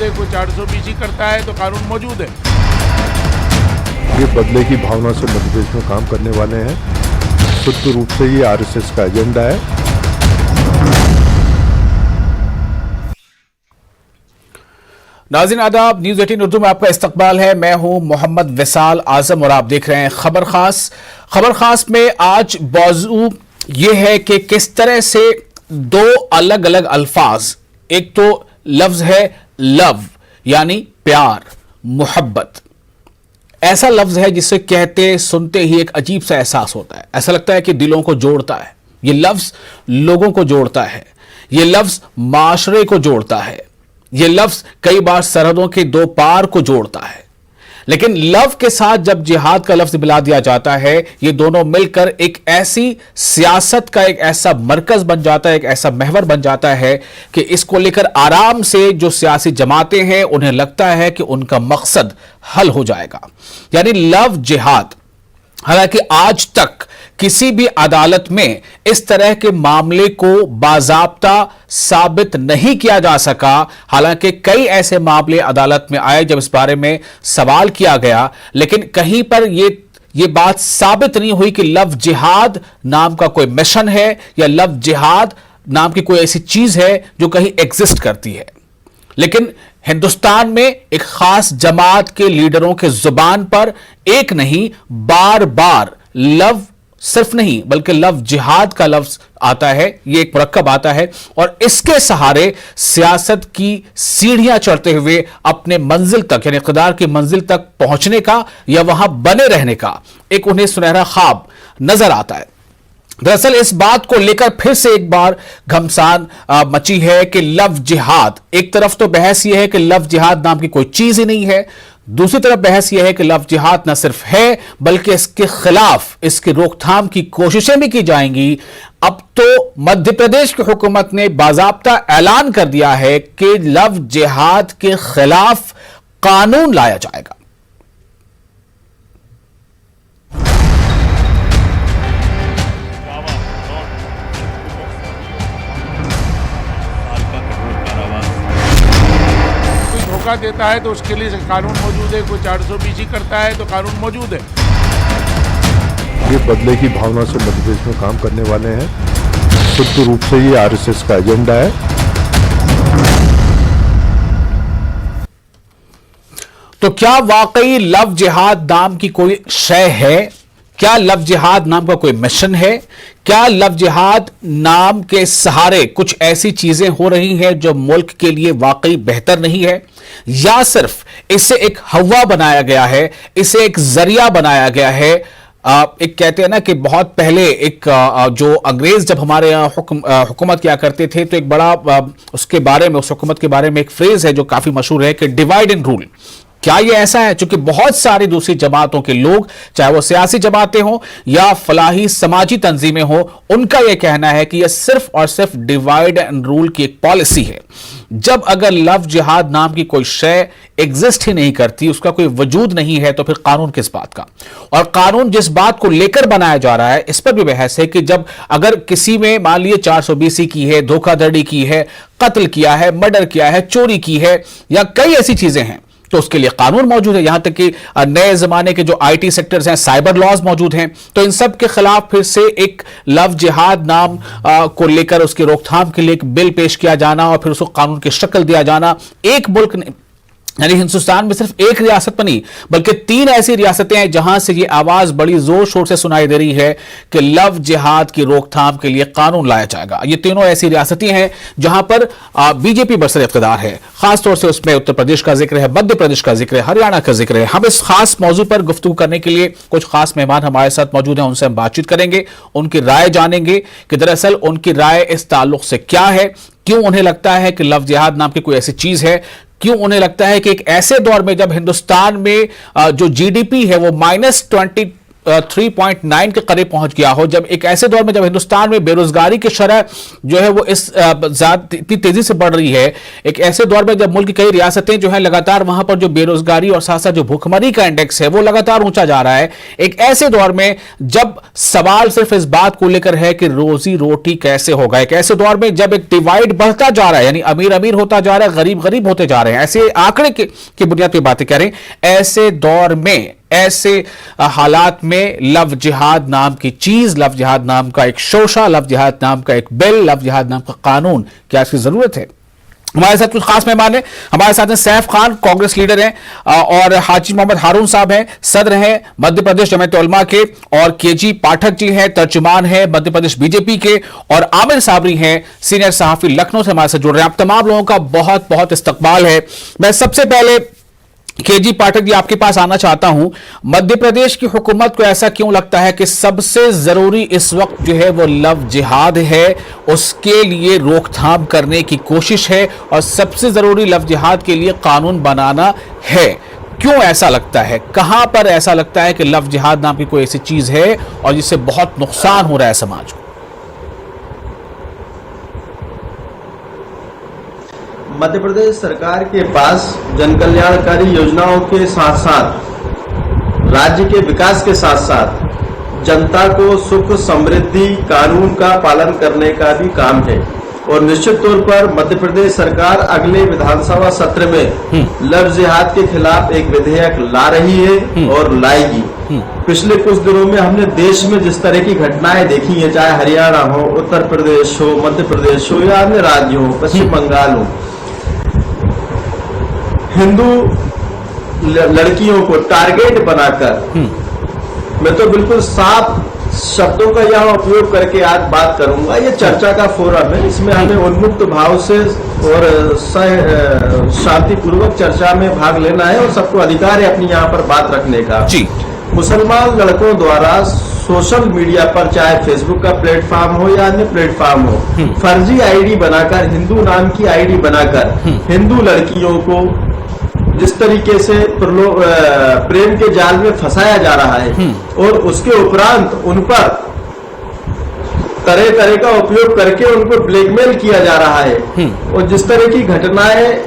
है, कोई 420 करता है तो कानून मौजूद है। ये बदले की भावना से मध्य प्रदेश में काम करने वाले हैं। शुद्ध रूप से ये आरएसएस का एजेंडा है। नाज़रीन आदाब, न्यूज़ 18 उर्दू में आपका इस्तकबाल है। मैं हूं मोहम्मद विसाल आजम और आप देख रहे हैं खबर खास। खबर खास में आज मौजू ये है कि किस तरह से दो अलग अलग अल्फाज, एक तो लफ्ज है लव यानी प्यार, मोहब्बत, ऐसा लफ्ज है जिसे कहते सुनते ही एक अजीब सा एहसास होता है। ऐसा लगता है कि दिलों को जोड़ता है। ये लफ्ज लोगों को जोड़ता है, ये लफ्ज माशरे को जोड़ता है, ये लफ्ज कई बार सरहदों के दो पार को जोड़ता है। लेकिन लव के साथ जब जिहाद का लफ्ज मिला दिया जाता है, ये दोनों मिलकर एक ऐसी सियासत का एक ऐसा मरकज बन जाता है, एक ऐसा महवर बन जाता है कि इसको लेकर आराम से जो सियासी जमातें हैं उन्हें लगता है कि उनका मकसद हल हो जाएगा। यानी लव जिहाद। हालांकि आज तक किसी भी अदालत में इस तरह के मामले को बाज़ाब्ता साबित नहीं किया जा सका। हालांकि कई ऐसे मामले अदालत में आए जब इस बारे में सवाल किया गया, लेकिन कहीं पर ये बात साबित नहीं हुई कि लव जिहाद नाम का कोई मिशन है या लव जिहाद नाम की कोई ऐसी चीज है जो कहीं एग्जिस्ट करती है। लेकिन हिंदुस्तान में एक खास जमात के लीडरों के जुबान पर एक नहीं बार बार लव सिर्फ नहीं बल्कि लव जिहाद का लफ्ज आता है, यह एक मुरक्कब आता है और इसके सहारे सियासत की सीढ़ियां चढ़ते हुए अपने मंजिल तक यानी इक़्तिदार की मंजिल तक पहुंचने का या वहां बने रहने का एक उन्हें सुनहरा ख्वाब नजर आता है। दरअसल इस बात को लेकर फिर से एक बार घमसान मची है कि लव जिहाद, एक तरफ तो बहस यह है कि लव जिहाद नाम की कोई चीज ही नहीं है, दूसरी तरफ बहस यह है कि लव जिहाद न सिर्फ है बल्कि इसके खिलाफ इसकी रोकथाम की कोशिशें भी की जाएंगी। अब तो मध्य प्रदेश की हुकूमत ने बाज़ाब्ता ऐलान कर दिया है कि लव जिहाद के खिलाफ कानून लाया जाएगा। धोखा देता है तो उसके लिए कानून मौजूद है, कोई 420 करता है तो कानून मौजूद है। ये बदले की भावना से मध्य प्रदेश में काम करने वाले हैं। शुद्ध रूप से ये आरएसएस का एजेंडा है। तो क्या वाकई लव जिहाद नाम की कोई शय है? क्या लव जिहाद नाम का कोई मिशन है? क्या लव जिहाद नाम के सहारे कुछ ऐसी चीजें हो रही हैं जो मुल्क के लिए वाकई बेहतर नहीं है, या सिर्फ इसे एक हवा बनाया गया है, इसे एक जरिया बनाया गया है? एक कहते हैं ना कि बहुत पहले एक जो अंग्रेज जब हमारे यहाँ हुकूमत किया करते थे तो एक बड़ा उसके बारे में, उस हुकूमत के बारे में एक फ्रेज है जो काफी मशहूर है कि डिवाइड एंड रूल। क्या ये ऐसा है? चूंकि बहुत सारी दूसरी जमातों के लोग, चाहे वो सियासी जमातें हों या फलाही समाजी तंजीमें हों, उनका यह कहना है कि यह सिर्फ और सिर्फ डिवाइड एंड रूल की एक पॉलिसी है। जब अगर लव जिहाद नाम की कोई शय एग्जिस्ट ही नहीं करती, उसका कोई वजूद नहीं है, तो फिर कानून किस बात का? और कानून जिस बात को लेकर बनाया जा रहा है इस पर भी बहस है कि जब अगर किसी में मान लीजिए 420 की है, धोखाधड़ी की है, कत्ल किया है, मर्डर किया है, चोरी की है या कई ऐसी चीजें हैं तो उसके लिए कानून मौजूद है। यहां तक कि नए जमाने के जो आईटी सेक्टर्स हैं, साइबर लॉज मौजूद हैं। तो इन सब के खिलाफ फिर से एक लव जिहाद नाम को लेकर उसकी रोकथाम के लिए एक बिल पेश किया जाना और फिर उसको कानून की शक्ल दिया जाना। एक मुल्क यानी हिंदुस्तान में सिर्फ एक रियासत में नहीं बल्कि 3 ऐसी रियासतें हैं जहां से ये आवाज बड़ी जोर शोर से सुनाई दे रही है कि लव जिहाद की रोकथाम के लिए कानून लाया जाएगा। ये तीनों ऐसी रियासतें हैं जहां पर बीजेपी बरसर इख्तिदार है। खासतौर से उसमें उत्तर प्रदेश का जिक्र है, मध्य प्रदेश का जिक्र है, हरियाणा का जिक्र है। हम इस खास मौजू पर गुफ्तगू करने के लिए कुछ खास मेहमान हमारे साथ मौजूद हैं, उनसे हम बातचीत करेंगे, उनकी राय जानेंगे कि दरअसल उनकी राय इस ताल्लुक से क्या है, क्यों उन्हें लगता है कि लव जिहाद नाम की कोई ऐसी चीज है, क्यों उन्हें लगता है कि एक ऐसे दौर में जब हिंदुस्तान में जो जीडीपी है वो -20 3.9 के करीब पहुंच गया हो, जब एक ऐसे दौर में जब हिंदुस्तान में बेरोजगारी की शरह जो है वो इस इतनी तेजी से बढ़ रही है, एक ऐसे दौर में जब मुल्क की कई रियासतें जो है लगातार वहां पर जो बेरोजगारी और साथ साथ जो भूखमरी का इंडेक्स है वो लगातार ऊंचा जा रहा है, एक ऐसे दौर में जब सवाल सिर्फ इस बात को लेकर है कि रोजी रोटी कैसे होगा, एक ऐसे दौर में जब एक डिवाइड बढ़ता जा रहा है, यानी अमीर अमीर होता जा रहा है, गरीब गरीब होते जा रहे हैं, ऐसे आंकड़े की बुनियाद पर बातें करें, ऐसे दौर में, ऐसे हालात में लव जिहाद नाम की चीज, लव जिहाद नाम का एक शोशा, लव जिहाद नाम का एक बिल, लव जिहाद नाम का कानून, क्या इसकी जरूरत है? हमारे साथ कुछ खास मेहमान हैं। हमारे साथ हैं सैफ खान, कांग्रेस लीडर हैं, और हाजी मोहम्मद हारून साहब हैं, सदर हैं मध्य प्रदेश जमात उलमा के, और केजी पाठक जी हैं, तर्जुमान हैं मध्य प्रदेश बीजेपी के, और आमिर साबरी हैं, सीनियर सहाफी लखनऊ से हमारे साथ जुड़ रहे हैं। आप तमाम लोगों का बहुत बहुत इस्तकबाल है। मैं सबसे पहले केजी पाठक जी आपके पास आना चाहता हूं। मध्य प्रदेश की हुकूमत को ऐसा क्यों लगता है कि सबसे जरूरी इस वक्त जो है वो लव जिहाद है, उसके लिए रोकथाम करने की कोशिश है, और सबसे जरूरी लव जिहाद के लिए कानून बनाना है? क्यों ऐसा लगता है? कहां पर ऐसा लगता है कि लव जिहाद नाम की कोई ऐसी चीज है और जिससे बहुत नुकसान हो रहा है समाज को? मध्य प्रदेश सरकार के पास जन कल्याणकारी योजनाओं के साथ साथ राज्य के विकास के साथ साथ जनता को सुख समृद्धि कानून का पालन करने का भी काम है, और निश्चित तौर पर मध्य प्रदेश सरकार अगले विधानसभा सत्र में लव जिहाद के खिलाफ एक विधेयक ला रही है और लाएगी। पिछले कुछ दिनों में हमने देश में जिस तरह की घटनाएं देखी हैं, चाहे हरियाणा हो, उत्तर प्रदेश हो, मध्य प्रदेश हो या अन्य राज्य हो, पश्चिम बंगाल हो, हिंदू लड़कियों को टारगेट बनाकर, मैं तो बिल्कुल साफ शब्दों का यहाँ उपयोग करके आज बात करूंगा। ये चर्चा का फोरम है, इसमें हमें उन्मुक्त भाव से और शांतिपूर्वक चर्चा में भाग लेना है, और सबको अधिकार है अपनी यहाँ पर बात रखने का। जी। मुसलमान लड़कों द्वारा सोशल मीडिया पर, चाहे फेसबुक का प्लेटफॉर्म हो या अन्य प्लेटफॉर्म हो, फर्जी आईडी बनाकर, हिंदू नाम की आईडी बनाकर हिंदू लड़कियों को जिस तरीके से प्रेम के जाल में फंसाया जा रहा है, और उसके उपरांत उन पर तरह तरह का उपयोग करके उनको ब्लैकमेल किया जा रहा है, और जिस तरह की घटनाएं,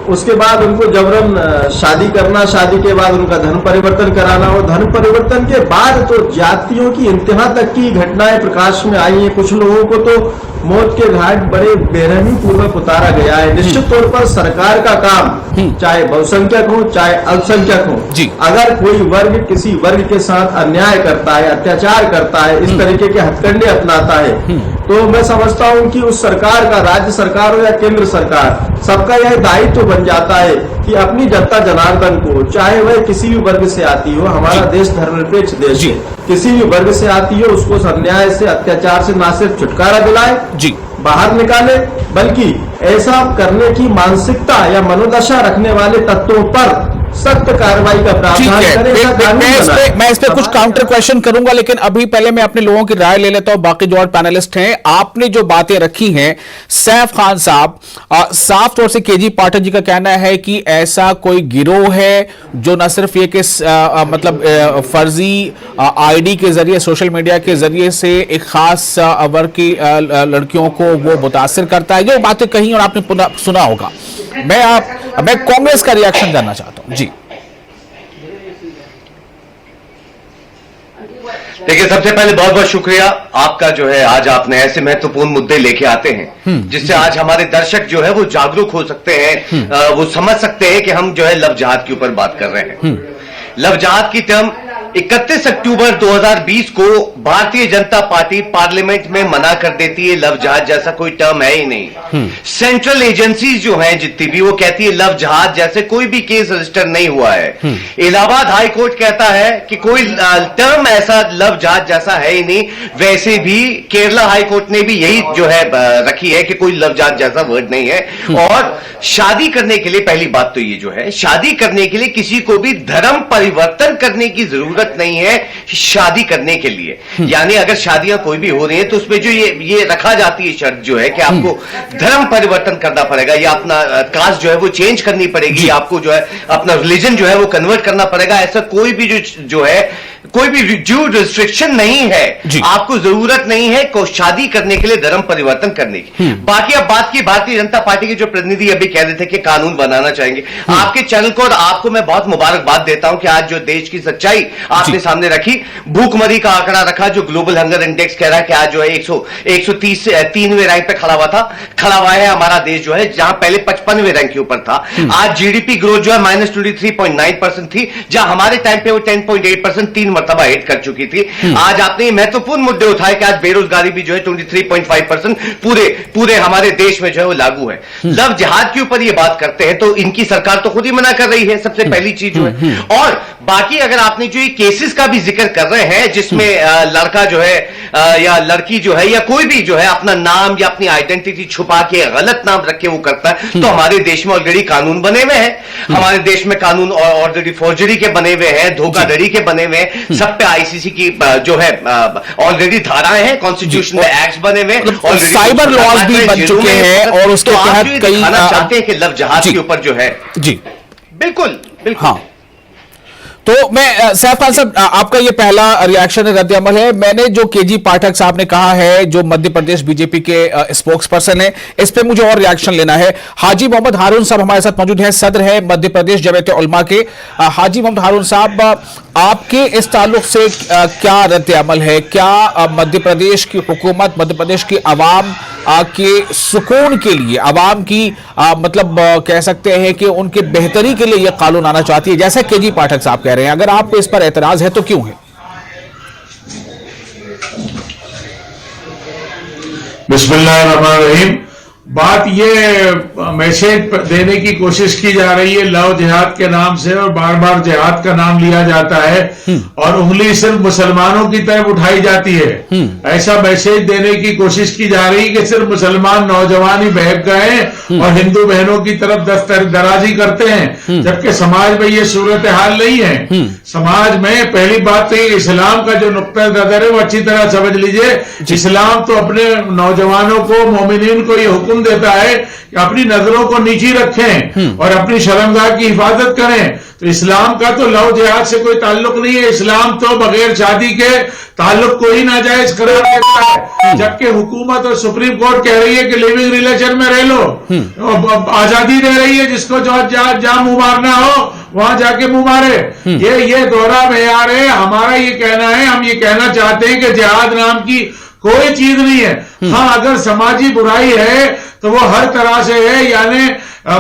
उसके बाद उनको जबरन शादी करना, शादी के बाद उनका धर्म परिवर्तन कराना, और धर्म परिवर्तन के बाद तो जातियों की इंतहा तक की घटनाएं प्रकाश में आई हैं। कुछ लोगों को तो मौत के घाट बड़े बेरहमी पूर्वक उतारा गया है। निश्चित तौर पर सरकार का काम, चाहे बहुसंख्यक हो चाहे अल्पसंख्यक हो, अगर कोई वर्ग किसी वर्ग के साथ अन्याय करता है, अत्याचार करता है, इस तरीके के हथकंडे अपनाता है, तो मैं समझता हूं कि उस सरकार का, राज्य सरकार हो या केंद्र सरकार, सबका यह दायित्व बन जाता है कि अपनी जनता जनार्दन को, चाहे वह किसी भी वर्ग से आती हो, हमारा देश धर्मनिरपेक्ष देश है, किसी भी वर्ग से आती हो, उसको अन्याय से, अत्याचार से ना सिर्फ छुटकारा दिलाए, बाहर निकाले, बल्कि ऐसा करने की मानसिकता या मनोदशा रखने वाले तत्वों पर सख्त कार्रवाई का प्रावधान करें। मैं इस पे कुछ काउंटर क्वेश्चन करूंगा, लेकिन अभी पहले मैं अपने लोगों की राय ले लेता हूं। बाकी जो और पैनलिस्ट हैं, आपने जो बातें रखी हैं, सैफ खान साहब, साफ तौर से केजी पाठक जी का कहना है कि ऐसा कोई गिरोह है जो न सिर्फ ये कि मतलब फर्जी आईडी के जरिए, सोशल मीडिया के जरिए से एक खास वर्ग की लड़कियों को वो मुतासिर करता है, जो बातें कही और आपने सुना होगा। मैं कांग्रेस का रिएक्शन जानना चाहता हूं। जी। देखिए, सबसे पहले बहुत बहुत शुक्रिया आपका, जो है आज आपने ऐसे महत्वपूर्ण मुद्दे लेके आते हैं जिससे आज हमारे दर्शक जो है वो जागरूक हो सकते हैं, वो समझ सकते हैं कि हम जो है लव जिहाद के ऊपर बात कर रहे हैं। लव जिहाद की टर्म 31 अक्टूबर 2020 को भारतीय जनता पार्टी पार्लियामेंट में मना कर देती है। लव जिहाद जैसा कोई टर्म है ही नहीं। सेंट्रल एजेंसीज जो हैं जितनी भी, वो कहती है लव जिहाद जैसे कोई भी केस रजिस्टर नहीं हुआ है। इलाहाबाद हाई कोर्ट कहता है कि कोई टर्म ऐसा लव जिहाद जैसा है ही नहीं। वैसे भी केरला हाई कोर्ट ने भी यही जो है रखी है कि कोई लव जिहाद जैसा वर्ड नहीं है। और शादी करने के लिए, पहली बात तो ये जो है, शादी करने के लिए किसी को भी धर्म परिवर्तन करने की जरूरत जरूरत नहीं है शादी करने के लिए। यानी अगर शादियां कोई भी हो रही हैं तो उसमें जो ये रखा जाती है शर्त जो है कि आपको धर्म परिवर्तन करना पड़ेगा या अपना कास्ट जो है वो चेंज करनी पड़ेगी, आपको जो है अपना रिलीजन जो है वो कन्वर्ट करना पड़ेगा, ऐसा कोई भी जो है कोई भी जो रिस्ट्रिक्शन नहीं है। आपको जरूरत नहीं है को शादी करने के लिए धर्म परिवर्तन करने की। बाकी अब बात की भारतीय जनता पार्टी के जो प्रतिनिधि अभी कह रहे थे कि कानून बनाना चाहेंगे, आपके चैनल को और आपको मैं बहुत मुबारकबाद देता हूं कि आज जो देश की सच्चाई आपने सामने रखी, भूखमरी का आंकड़ा रखा जो ग्लोबल हंगर इंडेक्स कह रहा है कि आज जो है 130 से 3वें रैंक पे खड़ा हुआ है हमारा देश जो है, जहां पहले 55वें रैंक के ऊपर था। आज जीडीपी ग्रोथ जो है -23.9% थी, जहां हमारे टाइम पे वो 10.8% 3 मरतबा हिट कर चुकी थी। आज आपने महत्वपूर्ण मुद्दे उठाए कि आज बेरोजगारी भी जो है 23.5% पूरे हमारे देश में जो है वो लागू है। लव जिहाद के ऊपर ये बात करते हैं तो इनकी सरकार तो खुद ही मना कर रही है, सबसे पहली चीज जो है। और बाकी अगर आपने जो ये केसेस का भी जिक्र कर रहे हैं जिसमें लड़का जो है या लड़की जो है या कोई भी जो है अपना नाम या अपनी आइडेंटिटी छुपा के गलत नाम रख के वो करता है, तो हमारे देश में ऑलरेडी कानून बने हुए हैं। हमारे देश में कानून ऑलरेडी फोर्जरी के बने हुए हैं, धोखाधड़ी के बने हुए हैं, सब पे आईसीसी की जो है ऑलरेडी धाराएं हैं, कॉन्स्टिट्यूशन में एक्ट बने हुए, साइबर लॉज भी बन चुके हैं और उसके तहत कई चाहते हैं कि लव जहाज के ऊपर जो है जी बिल्कुल हाँ। तो मैं सैफ खान साहब, आपका ये पहला रिएक्शन रद्द अमल है। मैंने जो केजी पाठक साहब ने कहा है जो मध्य प्रदेश बीजेपी के स्पोक्स पर्सन है, इस पे मुझे और रिएक्शन लेना है। हाजी मोहम्मद हारून साहब हमारे साथ मौजूद हैं, सदर है मध्य प्रदेश जमीयत उलमा के। हाजी मोहम्मद हारून साहब, आपके इस ताल्लुक से क्या रद्द अमल है? क्या मध्य प्रदेश की हुकूमत, मध्य प्रदेश की आवाम के सुकून के लिए, आवाम की मतलब कह सकते हैं कि उनके बेहतरी के लिए यह कानून आना चाहती है, जैसा केजी पाठक साहब कह रहे हैं? अगर आपको इस पर एतराज है तो क्यों है? बिस्मिल्लाहिर्रहमानिर्रहीम। बात ये मैसेज देने की कोशिश की जा रही है लव जिहाद के नाम से, और बार बार जिहाद का नाम लिया जाता है और उंगली सिर्फ मुसलमानों की तरफ उठाई जाती है। ऐसा मैसेज देने की कोशिश की जा रही है कि सिर्फ मुसलमान नौजवान ही बहक गए और हिंदू बहनों की तरफ दराजी करते हैं, जबकि समाज में ये सूरत हाल नहीं है। समाज में पहली बात तो इस्लाम का जो नुक्ता नजर है वो अच्छी तरह समझ लीजिए। इस्लाम तो अपने नौजवानों को, मोमिनीन को ये हुक्म देता है कि अपनी नजरों को नीची रखें और अपनी शर्मगाह की हिफाजत करें। तो इस्लाम का तो लव जिहाद से कोई ताल्लुक नहीं है। इस्लाम तो बगैर शादी के ताल्लुक को ही नाजायज करार देता है, जबकि हुकूमत और सुप्रीम कोर्ट कह रही है कि लिविंग रिलेशन में रह लो, आजादी दे रही है, जिसको जो जहां मुंह मारना हो वहां जाके मुंह मारे। ये दोहरा मेयार है। हमारा ये कहना है, हम ये कहना चाहते हैं कि जिहाद नाम की कोई चीज नहीं है। हाँ, अगर समाजी बुराई है तो वो हर तरह से है। यानी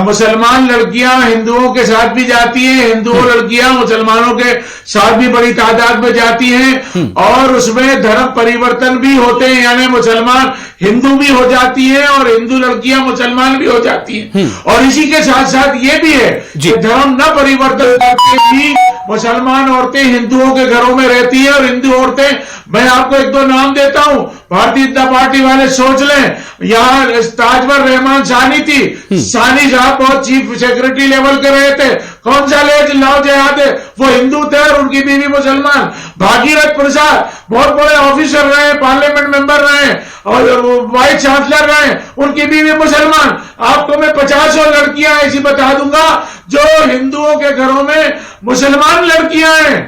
मुसलमान लड़कियां हिंदुओं के साथ भी जाती हैं, हिंदू लड़कियां मुसलमानों के साथ भी बड़ी तादाद में जाती हैं, और उसमें धर्म परिवर्तन भी होते हैं। यानी मुसलमान हिंदू भी हो जाती है और हिंदू लड़कियां मुसलमान भी हो जाती हैं। और इसी के साथ साथ ये भी है कि धर्म न परिवर्तन करके भी मुसलमान औरतें हिंदुओं के घरों में रहती है। और हिंदू औरतें, मैं आपको एक दो नाम देता हूं, भारतीय जनता पार्टी वाले सोच लें, यहाँ ताजवर रहमान सानी थी, सानी साहब बहुत चीफ सेक्रेटरी लेवल के रहे थे। कौन सा लव जिहाद है? वो हिंदू थे और उनकी बीवी मुसलमान। भागीरथ प्रसाद बहुत बड़े ऑफिसर रहे, पार्लियामेंट मेंबर रहे और वाइस चांसलर रहे, उनकी बीवी मुसलमान। आपको मैं 50 लड़कियां ऐसी बता दूंगा जो हिंदुओं के घरों में मुसलमान लड़कियां हैं,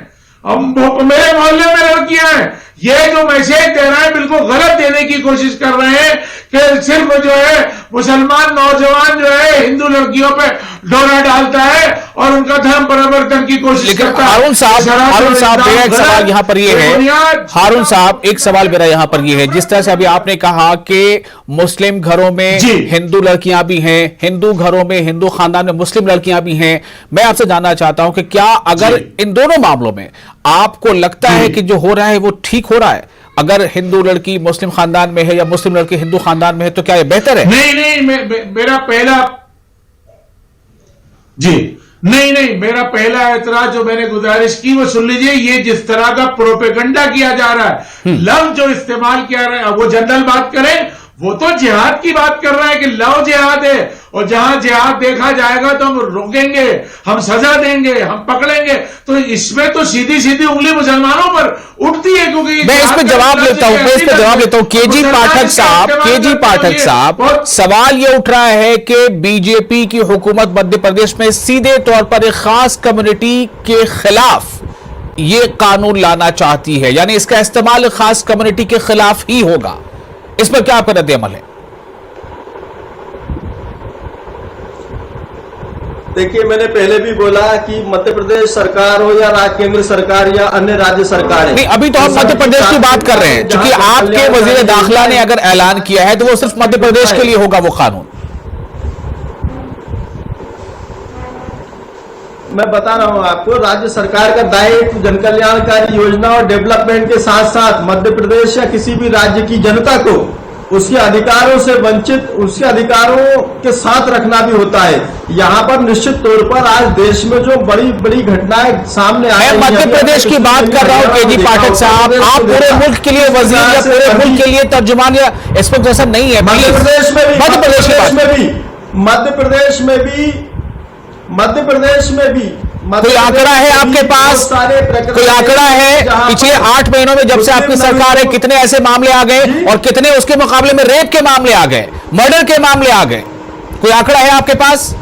मेरे मोहल्ले में लड़कियां हैं। ये जो मैसेज दे रहे हैं बिल्कुल गलत देने की कोशिश कर रहे हैं कि सिर्फ जो है मुसलमान नौजवान जो है हिंदू लड़कियों पे डोरा डालता है और उनका धर्म परिवर्तन की कोशिश करता है। हारून साहब मेरा एक सवाल यहाँ पर ये है, हारून साहब एक सवाल मेरा यहाँ पर ये है, जिस तरह से अभी आपने कहा कि मुस्लिम घरों में हिंदू लड़कियां भी हैं, हिंदू घरों में, हिंदू खानदान में मुस्लिम लड़कियां भी हैं, मैं आपसे जानना चाहता हूं कि क्या अगर इन दोनों मामलों में आपको लगता है कि जो हो रहा है वो ठीक हो रहा है? अगर हिंदू लड़की मुस्लिम खानदान में है या मुस्लिम लड़की हिंदू खानदान में है तो क्या ये बेहतर है? मेरा पहला मेरा पहला एतराज जो मैंने गुजारिश की वो सुन लीजिए। ये जिस तरह का प्रोपेगेंडा किया जा रहा है, लव जो इस्तेमाल किया रहा है, वो जनरल बात करें, वो तो जिहाद की बात कर रहा है कि लव जिहाद है और जहां जिहाद देखा जाएगा तो हम रोकेंगे, हम सजा देंगे, हम पकड़ेंगे। तो इसमें तो सीधी सीधी उंगली मुसलमानों पर उठती है, क्योंकि मैं इस पे जवाब लेता हूं, केजी पाठक साहब, सवाल ये उठ रहा है कि बीजेपी की हुकूमत मध्य प्रदेश में सीधे तौर पर एक खास कम्युनिटी के खिलाफ ये कानून लाना चाहती है, यानी इसका इस्तेमाल खास कम्युनिटी के खिलाफ ही होगा। इस पर क्या आपका रद्द-ए-अमल है? देखिए, मैंने पहले भी बोला कि मध्य प्रदेश सरकार हो या केंद्र सरकार या अन्य राज्य सरकार नहीं, अभी तो हम मध्य प्रदेश की बात कर रहे हैं, क्योंकि आपके वजीर दाखिला ने अगर ऐलान किया है तो वो सिर्फ मध्य प्रदेश के लिए होगा वो कानून। मैं बता रहा हूं आपको, राज्य सरकार का दायित्व जनकल्याणकारी योजना और डेवलपमेंट के साथ साथ मध्य प्रदेश या किसी भी राज्य की जनता को उसके अधिकारों से वंचित, उसके अधिकारों के साथ रखना भी होता है। यहाँ पर निश्चित तौर पर आज देश में जो बड़ी बड़ी घटनाएं सामने आई, मैं मध्य प्रदेश की बात कर रहा हूँ केजी पाठक साहब, आप पूरे मुल्क के लिए वजीर या पूरे मुल्क के लिए तर्जुमान या स्पोक्सपर्सन नहीं है। मध्य प्रदेश में भी, मध्य प्रदेश में भी कोई आंकड़ा है आपके पास? कोई आंकड़ा है पिछले 8 महीनों में जब से आपकी सरकार है कितने ऐसे मामले आ गए और कितने उसके मुकाबले में रेप के मामले आ गए, मर्डर के मामले आ गए? कोई आंकड़ा है आपके पास?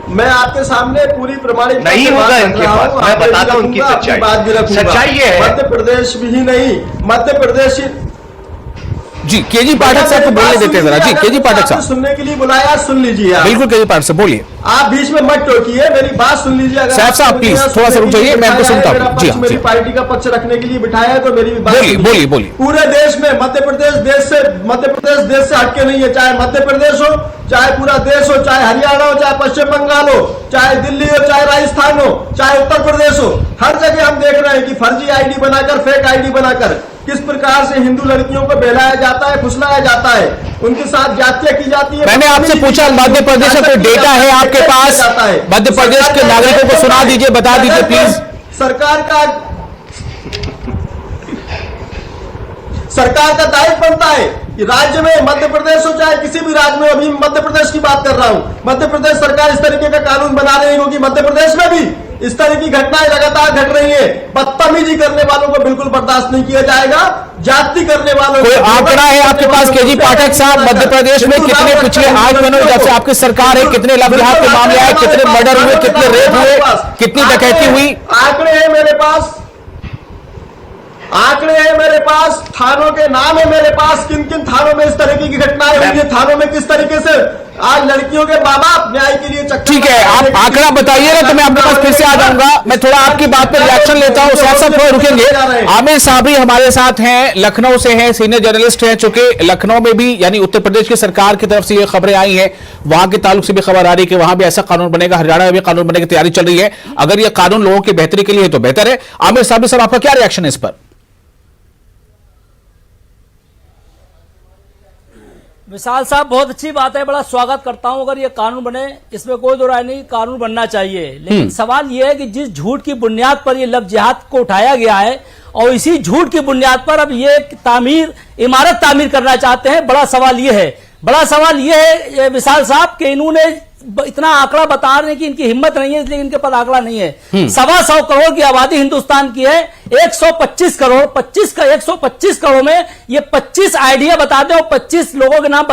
मैं आपके सामने पूरी प्रमाणित नहीं होगा इनके पास, मैं बताता हूं उनकी सच्चाई ये है। मध्य प्रदेश भी ही नहीं, मध्य प्रदेश जी केजी पाठक साहब को बोलने देते हैं जरा। जी केजी पाठक साहब, सुनने के लिए बुलाया, सुन लीजिए आप। बिल्कुल केजी पाठक साहब बोलिए, आप बीच में मत टोकिए, मेरी बात सुन लीजिए। अगर साहब प्लीज थोड़ा सा रुक जाइए, मैं आपको सुनता हूं। जी मेरी पार्टी का पक्ष रखने के लिए बिठाया है तो मेरी बात बोलिए। पूरे देश में मध्य प्रदेश देश से हटके नहीं है, चाहे मध्य प्रदेश हो, चाहे पूरा देश हो, चाहे हरियाणा हो, चाहे पश्चिम बंगाल हो, चाहे दिल्ली हो, चाहे राजस्थान हो, चाहे उत्तर प्रदेश हो, हर जगह हम देख रहे हैं कि फर्जी आईडी बनाकर, फेक आईडी बनाकर किस प्रकार से हिंदू लड़कियों को बहलाया जाता है, फुसलाया जाता है, उनके साथ जातियां की जाती है। मैंने आपसे पूछा मध्य प्रदेश का कोई डेटा है आपके पास? मध्य प्रदेश के नागरिकों को सुना दीजिए, बता दीजिए प्लीज। सरकार का दायित्व बनता है कि राज्य में, मध्य प्रदेश हो चाहे किसी भी राज्य में, अभी मध्य प्रदेश की बात कर रहा हूं, मध्य प्रदेश सरकार इस तरीके का कानून बना रही होगी, मध्य प्रदेश में भी इस तरह की घटनाएं लगातार घट रही है। बदतमीजी करने वालों को बिल्कुल बर्दाश्त नहीं किया जाएगा, जाति करने वालों कोई आंकड़ा है आपके पास केजी पाठक साहब? मध्य प्रदेश में कितने पिछले 8 महीनों में जब से आपकी सरकार है कितने लव जिहाद के मामले आए, कितने मर्डर हुए, कितने रेप हुए, कितनी डकैती हुई? आंकड़े हैं मेरे पास, थानों के नाम है मेरे पास, किन किन थानों में इस तरह की घटनाएं हुई है, थानों में किस तरीके से आज लड़कियों के माँ बाप न्याय के लिए चक्कर। ठीक है, आप आंकड़ा बताइएगा तो मैं आपके पास फिर से आ जाऊंगा। मैं थोड़ा आपकी बात पर रिएक्शन लेता हूं, साथ थोड़ा रुकेंगे। आमिर साबरी हमारे साथ हैं, लखनऊ से हैं, सीनियर जर्नलिस्ट हैं, चूंकि लखनऊ में भी यानी उत्तर प्रदेश की सरकार की तरफ से ये खबरें आई हैं, वहां के ताल्लुक से भी खबर आ रही है कि वहां भी ऐसा कानून बनेगा, हरियाणा में भी कानून बनने की तैयारी चल रही है। अगर यह कानून लोगों की बेहतरी के लिए है तो बेहतर है। आमिर साबरी साहब, आपका क्या रिएक्शन है इस पर? विशाल साहब, बहुत अच्छी बात है, बड़ा स्वागत करता हूं। अगर ये कानून बने, इसमें कोई दो राय नहीं, कानून बनना चाहिए। लेकिन सवाल ये है कि जिस झूठ की बुनियाद पर ये लव जिहाद को उठाया गया है और इसी झूठ की बुनियाद पर अब ये इमारत तामीर करना चाहते हैं। बड़ा सवाल ये है विशाल साहब कि इन्होंने इतना आंकड़ा बता रहे हैं कि इनकी हिम्मत नहीं है, इसलिए इनके पास आंकड़ा नहीं है। 125 करोड़ की आबादी हिंदुस्तान की है, 125 करोड़ में ये 25 आइडिया बता दें और 25 लोगों के नाम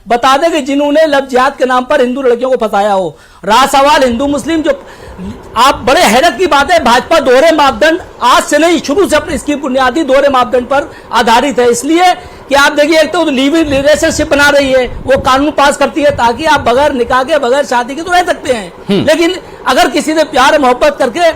बता दें कि जिन्होंने लव जिहाद के नाम पर हिंदू लड़कियों को फंसाया हो। रहा सवाल हिंदू मुस्लिम, जो आप बड़े हैरत की बात है, भाजपा दोहरे मापदंड आज से नहीं, शुरू से अपनी इसकी बुनियादी दोहरे मापदंड पर आधारित है। इसलिए कि आप देखिए, एक तो लिविंग रिलेशनशिप बना रही है, वो कानून पास करती है ताकि आप बगैर निकाह के, बगैर शादी के तो रह सकते हैं। लेकिन अगर किसी से प्यार मोहब्बत करके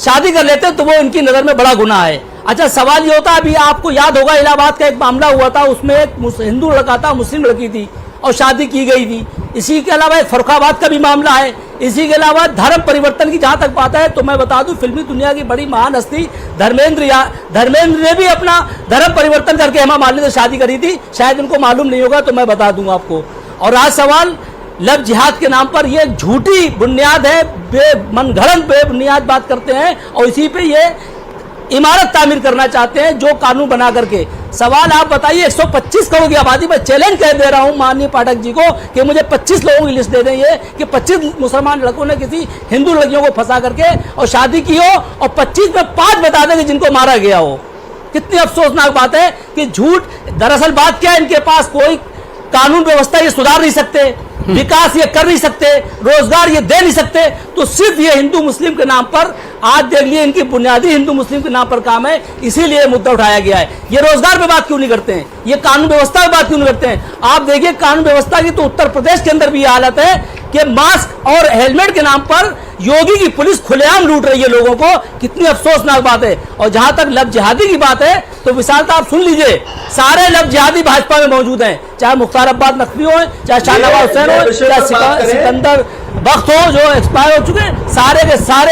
शादी कर लेते हैं तो वो इनकी नजर में बड़ा गुनाह है। अच्छा, सवाल ये होता है, अभी आपको याद होगा इलाहाबाद का एक मामला हुआ था, उसमें एक हिंदू लड़का था, मुस्लिम लड़की थी और शादी की गई थी। इसी के अलावा एक फर्रुखाबाद का भी मामला है। इसी के अलावा धर्म परिवर्तन की जहां तक बात है तो मैं बता दूं, फिल्मी दुनिया की बड़ी महान हस्ती धर्मेंद्र ने भी अपना धर्म परिवर्तन करके हेमा मालिनी से शादी करी थी, शायद उनको मालूम नहीं होगा तो मैं बता दूंगा आपको। और आज सवाल लव जिहाद के नाम पर ये झूठी बुनियाद है, मनगढ़ंत बेबुनियाद बात करते हैं और इसी पे ये इमारत तामीर करना चाहते हैं, जो कानून बना करके सवाल आप बताइए 125 करोड़ की आबादी में चैलेंज कर दे रहा हूं माननीय पाठक जी को कि मुझे 25 लोगों की लिस्ट दे दें ये कि 25 मुसलमान लड़कों ने किसी हिंदू लड़कियों को फंसा करके और शादी की हो और 25 में 5 बता दें कि जिनको मारा गया हो। कितनी अफसोसनाक बात है कि झूठ। दरअसल बात क्या है, इनके पास कोई कानून व्यवस्था ये सुधार नहीं सकते, विकास ये कर नहीं सकते, रोजगार ये दे नहीं सकते, तो सिर्फ ये हिंदू मुस्लिम के नाम पर आज देख लिए इनकी बुनियादी हिंदू मुस्लिम के नाम पर काम है, इसीलिए मुद्दा उठाया गया है। ये रोजगार पे बात क्यों नहीं करते हैं, ये कानून व्यवस्था पे बात क्यों नहीं करते हैं। आप देखिए कानून व्यवस्था की तो उत्तर प्रदेश के अंदर भी ये हालत है कि मास्क और हेलमेट के नाम पर योगी की पुलिस खुलेआम लूट रही है लोगों को। कितनी अफसोसनाक बात है। और जहां तक लव जिहादी की बात है तो विशालता आप सुन लीजिए, सारे लव जिहादी भाजपा में मौजूद हैं, चाहे मुख्तार अब्बास नकवी हो, चाहे शाहनवाज हुसैन हो, चाहे सिकंदर बख्त हो जो एक्सपायर हो चुके हैं, सारे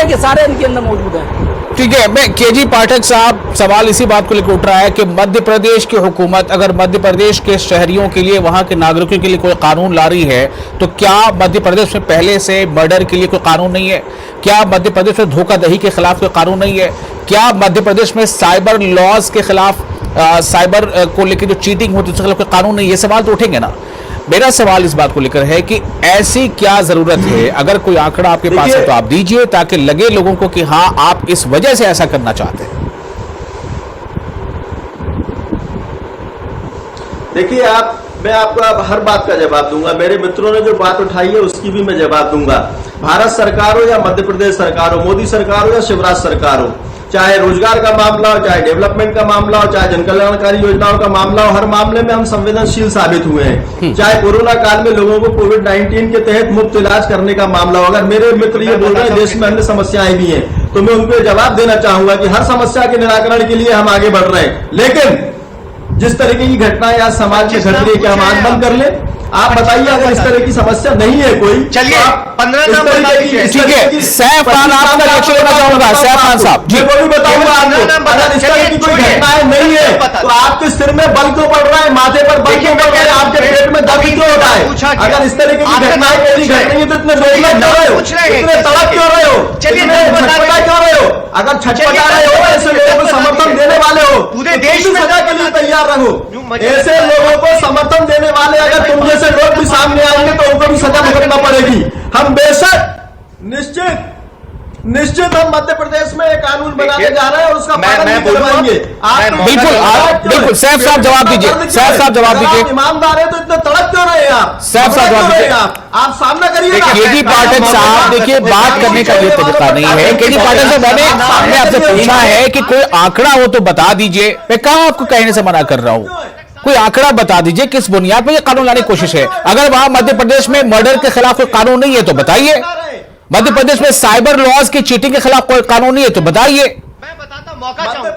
के सारे इनके अंदर मौजूद हैं। ठीक है, मैं केजी पाठक साहब, सवाल इसी बात को लेकर उठ रहा है कि मध्य प्रदेश की हुकूमत अगर मध्य प्रदेश के शहरियों के लिए, वहां के नागरिकों के लिए कोई कानून ला रही है तो क्या मध्य प्रदेश में पहले से मर्डर के लिए कोई कानून नहीं है? क्या मध्य प्रदेश में धोखाधड़ी के खिलाफ कोई कानून नहीं है? क्या मध्य प्रदेश में साइबर लॉज के खिलाफ, साइबर को लेकर जो चीटिंग होती है उसके खिलाफ कोई कानून नहीं है? ये सवाल तो उठेंगे ना। मेरा सवाल इस बात को लेकर है कि ऐसी क्या जरूरत है, अगर कोई आंकड़ा आपके पास है तो आप दीजिए ताकि लगे लोगों को कि हाँ आप इस वजह से ऐसा करना चाहते हैं। देखिए मैं आपको अब हर बात का जवाब दूंगा। मेरे मित्रों ने जो बात उठाई है उसकी भी मैं जवाब दूंगा। भारत सरकार हो या मध्य प्रदेश सरकार हो, मोदी सरकार हो या शिवराज सरकार हो, चाहे रोजगार का मामला हो, चाहे डेवलपमेंट का मामला हो, चाहे जनकल्याणकारी योजनाओं का मामला हो, हर मामले में हम संवेदनशील साबित हुए हैं। चाहे कोरोना काल में लोगों को कोविड-19 के तहत मुफ्त इलाज करने का मामला हो। अगर मेरे मित्र ये बोल रहे हैं देश में अन्य समस्याएं भी हैं तो मैं उनको जवाब देना चाहूंगा कि हर समस्या के निराकरण के लिए हम आगे बढ़ रहे हैं, लेकिन जिस तरीके की घटनाएं आज समाज में घट रही है क्या हम आंख बंद कर लें? आप बताइए, अगर इस तरह की समस्या नहीं है कोई, चलिए 15 नाम बता दीजिए। ठीक है, सैफ खान आपका रिएक्शन लेना चाहूंगा। सैफ खान साहब जी, मैं वो भी बताऊंगा आपको। अगर इस तरह की कोई घटनाएं नहीं है तो आपके सिर में बल क्यों पड़ रहा है, माथे पर बल क्यों पड़ रहा है, आपके पेट में दर्द क्यों हो रहा है? अगर इस तरह की घटनाएं मेरी घट रही है तो इतने रोकना क्यों रहे हो, इतने तड़प क्यों रहे हो, छटपटा क्यों रहे हो? अगर छटपटा रहे हो, ऐसे लोगों को समर्थन देने वाले हो, पूरे देश में सजा के लिए तैयार रहो। ऐसे लोगों को समर्थन देने वाले अगर तुम जैसे लोग भी सामने आएंगे तो उनको भी सजा भुगतना पड़ेगी। हम बेशक निश्चित हम मध्य प्रदेश में एक कानून बनाने जा रहे हैं और उसका पालन भी करवाएंगे। बिल्कुल सैफ साहब जवाब दीजिए। सैफ साहब जवाब दीजिए। ईमानदार है तो इतने तड़प क्यों रहे हैं आप? सैफ साहब जवाब दीजिए। आप सामना करिए। केजी पाठक साहब देखिए, बात करने का ये तरीका नहीं है। केजी पाठक साहब, मैंने आपसे पूछा है कि कोई आंकड़ा हो तो बता दीजिए। मैं कहां आपको कहने से मना कर रहा हूं, कोई आंकड़ा बता दीजिए किस बुनियाद पर यह कानून लाने की कोशिश है। अगर वहां मध्य प्रदेश में मर्डर के खिलाफ कोई कानून नहीं है तो बताइए। मध्य प्रदेश में साइबर लॉज की चीटिंग के खिलाफ कोई कानून नहीं है तो बताइए। मैं बताता हूं, मौका चाहूंगा,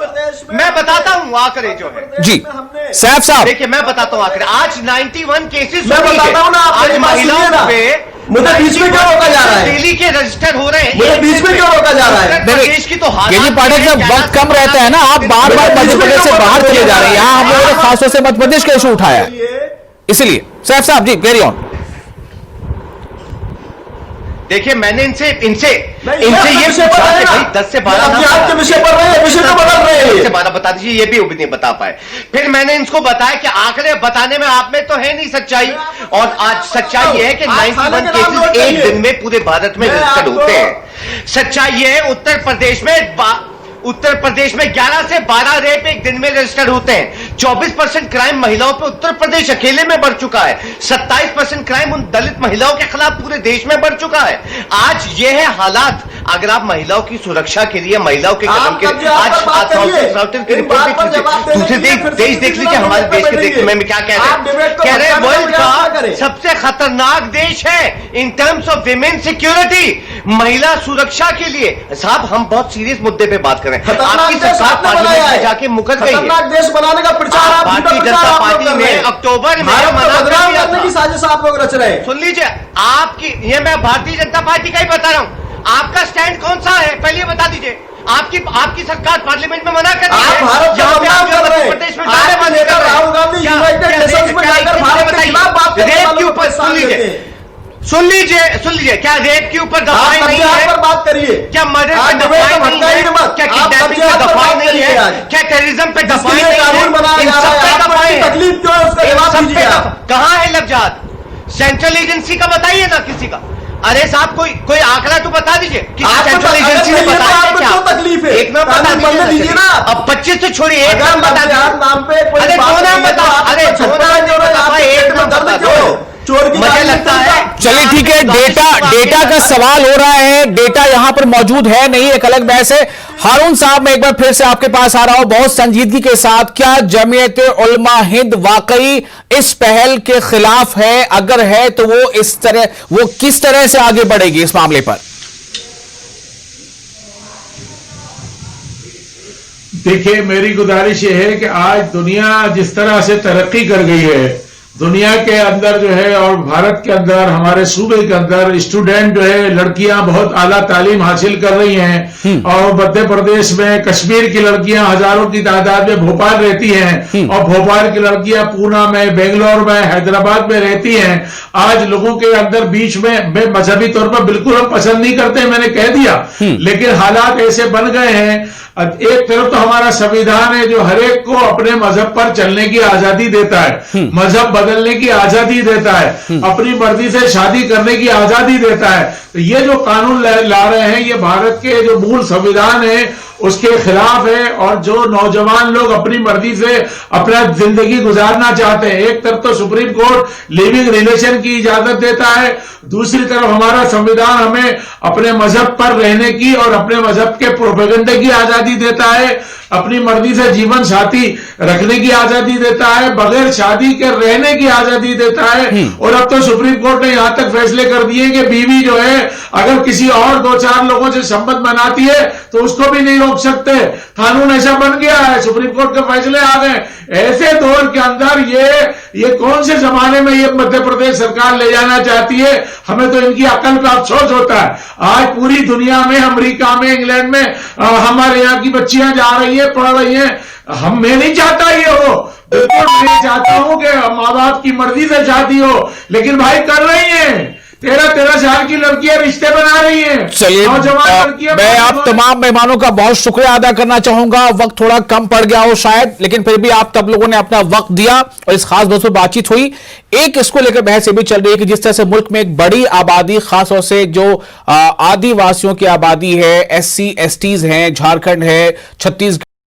मैं बताता हूं आंकड़े जो है जी। सैफ साहब देखिए, मैं बताता हूं आंकड़े। आज 91 केसेस मैं बताता हूं ना, आज महिलाओं पे मुझे बीच में क्यों रोका जा रहा है? डेली के रजिस्टर हो रहे हैं, मुझे बीच में क्यों रोका जा रहा है? प्रदेश की तो केजी पाठक साहब, वक्त कम रहता है ना, आप बार बार मध्य प्रदेश से बाहर चले जा रहे हैं। यहाँ हम लोगों ने खासतौर से मध्य प्रदेश का इशू उठाया, इसलिए सैफ साहब जी कैरी ऑन। देखिए, मैंने इनसे ये पूछा कि भाई 10 से 12 के विषय पर विषय तो बदल रहे हैं, 10 से 12 बता दीजिए, ये भी नहीं बता पाए। फिर मैंने इनको बताया कि आंकड़े बताने में आप में तो है नहीं सच्चाई, और आज सच्चाई ये है कि 91 केसेस एक दिन में पूरे भारत में रजिस्टर्ड होते हैं। सच्चाई ये है उत्तर प्रदेश में 11 से 12 रेप एक दिन में रजिस्टर्ड होते हैं। 24% क्राइम महिलाओं पे उत्तर प्रदेश अकेले में बढ़ चुका है। 27% क्राइम उन दलित महिलाओं के खिलाफ पूरे देश में बढ़ चुका है। आज ये है हालात। अगर आप महिलाओं की सुरक्षा के लिए, महिलाओं के कदम के लिए, आज की रिपोर्ट दूसरे देश देख लीजिए, हमारे देश के देखने में क्या कह रहे हैं, वर्ल्ड का सबसे खतरनाक देश है in terms of women security, महिला सुरक्षा के लिए। साहब, हम बहुत सीरियस मुद्दे पे बात करें। आपकी सरकार पार्लियामेंट में जाके मुकर गई है। देश बनाने का प्रचार भारतीय जनता पार्टी ने अक्टूबर में बदनाम करने की साजिश आप लोग रच रहे हैं। सुन लीजिए, ये मैं भारतीय जनता पार्टी का ही बता रहा हूं। आपका स्टैंड कौन सा है पहले बता दीजिए। आपकी सरकार पार्लियामेंट में मना कर रही है, मध्य प्रदेश में राहुल गांधी यूनाइटेड नेशंस में जाकर भारत के खिलाफ बात रेप के ऊपर। सुन लीजिए, सुन लीजिए क्या रेप के ऊपर दफाई आप नहीं कब्जे है? पर बात करिए। क्या मर्डर आज पे दफाई डिबेट में नहीं भटकाइए है? मत। क्या आप किडनैपिंग कब्जे पे पर दफाई बात नहीं करिए है? आज। क्या टेररिज्म पे जिसके दफाई लिए नहीं है? कानून बनाया इन जा सब रहा पे है, आपको दफाई इतनी है। तकलीफ क्यों है, उसका इन जवाब सब दीजिए पे आप। कहाँ है लब जिहाद? सेंट्रल एजेंसी का बताइए ना किसी का। अरे साहब कोई आंकड़ा तो बता दीजिए कि आपको सेंट्रल अगर एजेंसी ने नहीं है तो बताया आपको क्या? क्यों तकलीफ है? एक नाम बता कानून बनने दीजिए दीजिए ना। अब 25 से छोड़िए एक अगर नाम बता लब जिहाद नाम पे कोई अरे बात दो नाम नहीं है तो बता, आपको अरे दो छटपटा नाम क्यों रहे हैं? बता, आपके एक पेट में नाम दर्द बता क्यों दो। है? चोर की मुझे चाबी लगता नहीं है चलता। चलिए ठीक है, डेटा का सवाल हो रहा है, डेटा यहां पर मौजूद है नहीं, एक अलग बहस है। हारून साहब, मैं एक बार फिर से आपके पास आ रहा हूं बहुत संजीदगी के साथ। क्या जमीयत उलमा हिंद वाकई इस पहल के खिलाफ है? अगर है तो वो किस तरह से आगे बढ़ेगी इस मामले पर? देखिए, मेरी गुजारिश ये है कि आज दुनिया जिस तरह से तरक्की कर गई है, दुनिया के अंदर जो है और भारत के अंदर, हमारे सूबे के अंदर स्टूडेंट जो है, लड़कियां बहुत आला तालीम हासिल कर रही हैं। और मध्य प्रदेश में कश्मीर की लड़कियां हजारों की तादाद में भोपाल रहती हैं, और भोपाल की लड़कियां पूना में, बेंगलोर में, हैदराबाद में रहती हैं। आज लोगों के अंदर बीच में मजहबी तौर पर बिल्कुल हम पसंद नहीं करते, मैंने कह दिया, लेकिन हालात ऐसे बन गए हैं। एक तरफ तो हमारा संविधान है जो हरेक को अपने मजहब पर चलने की आजादी देता है, मजहब बदलने की आजादी देता है, अपनी मर्जी से शादी करने की आजादी देता है। तो ये जो कानून ला रहे हैं, ये भारत के जो मूल संविधान है उसके खिलाफ है। और जो नौजवान लोग अपनी मर्जी से अपना जिंदगी गुजारना चाहते हैं, एक तरफ तो सुप्रीम कोर्ट लिविंग रिलेशन की इजाजत देता है, दूसरी तरफ हमारा संविधान हमें अपने मजहब पर रहने की और अपने मजहब के प्रोपेगेंडे की आजादी देता है, अपनी मर्जी से जीवन साथी रखने की आजादी देता है, बगैर शादी के रहने की आजादी देता है। और अब तो सुप्रीम कोर्ट ने यहां तक फैसले कर दिए कि बीवी जो है अगर किसी और 2-4 लोगों से संबंध बनाती है तो उसको भी नहीं रोक सकते। कानून ऐसा बन गया है, सुप्रीम कोर्ट के फैसले आ गए। ऐसे दौर के अंदर ये कौन से जमाने में ये मध्य प्रदेश सरकार ले जाना चाहती है? हमें तो इनकी अकल पे अफसोस होता है। आज पूरी दुनिया में, अमेरिका में, इंग्लैंड में हमारे यहाँ की बच्चियां जा रही है, पढ़ रही हैं। मैं नहीं चाहता ये हो, बिल्कुल मैं चाहता हूं कि माँ बाप की मर्जी से शादी हो, लेकिन भाई कर रही हैं। 13-13 साल की लड़कियां रिश्ते बना रही हैं। चलिए, मैं आप तमाम मेहमानों का बहुत शुक्रिया अदा करना चाहूंगा। वक्त थोड़ा कम पड़ गया हो शायद, लेकिन फिर भी आप सब लोगों ने अपना वक्त दिया और इस खास बात पर बातचीत हुई। एक इसको लेकर बहस ये भी चल रही है कि जिस तरह से मुल्क में एक बड़ी आबादी, खासतौर से जो आदिवासियों की आबादी है, SC STs हैं, झारखंड है, छत्तीसगढ़